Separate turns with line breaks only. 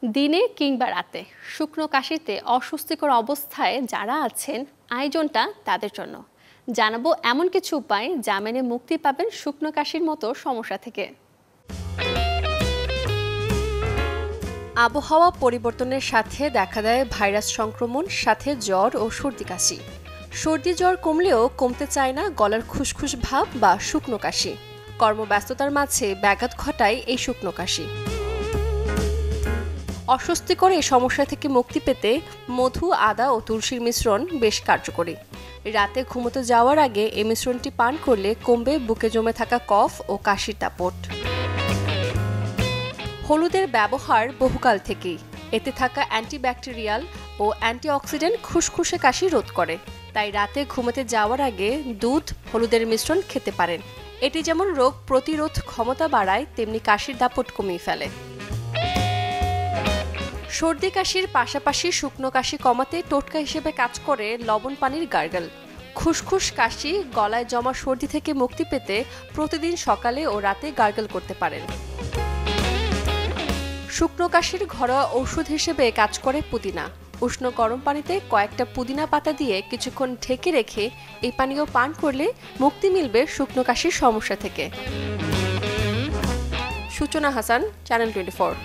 দিনে কিংবা রাতে শুকনো কাশিতে অস্বস্তিকর অবস্থায় যারা আছেন, আয়োজনটা তাদের জন্য। জানাবো এমন কিছু উপায় যা মেনে মুক্তি পাবেন শুকনো কাশির মতো সমস্যা থেকে। আবহাওয়া পরিবর্তনের সাথে দেখা দেয় ভাইরাস সংক্রমণ, সাথে জ্বর ও সর্দি কাশি। সর্দি জ্বর কমলেও কমতে চায় না গলার খুসখুস ভাব বা শুকনো কাশি। কর্মব্যস্ততার মাঝে ব্যাঘাত ঘটায় এই শুকনো কাশি। অস্বস্তিকর এই সমস্যা থেকে মুক্তি পেতে মধু, আদা ও তুলসীর মিশ্রণ বেশ কার্যকরী। রাতে ঘুমোতে যাওয়ার আগে এই মিশ্রণটি পান করলে কমবে বুকে জমে থাকা কফ ও কাশির দাপট। হলুদের ব্যবহার বহুকাল থেকেই। এতে থাকা অ্যান্টিব্যাকটেরিয়াল ও অ্যান্টিঅক্সিডেন্ট খুসখুসে কাশি রোধ করে। তাই রাতে ঘুমোতে যাওয়ার আগে দুধ, হলুদের মিশ্রণ খেতে পারেন। এটি যেমন রোগ প্রতিরোধ ক্ষমতা বাড়ায়, তেমনি কাশির দাপট কমিয়ে ফেলে। সর্দি কাশির পাশাপাশি শুকনো কাশি কমাতে টোটকা হিসেবে কাজ করে লবণ পানির গার্গল। খুসখুস কাশি, গলায় জমা সর্দি থেকে মুক্তি পেতে প্রতিদিন সকালে ও রাতে গার্গল করতে পারেন। শুকনো কাশির ঘরোয়া ঔষধ হিসেবে কাজ করে পুদিনা। উষ্ণ গরম পানিতে কয়েকটা পুদিনা পাতা দিয়ে কিছুক্ষণ ঢেকে রেখে এই পানীয় পান করলে মুক্তি মিলবে শুকনো কাশির সমস্যা থেকে। সূচনা হাসান, চ্যানেল 24।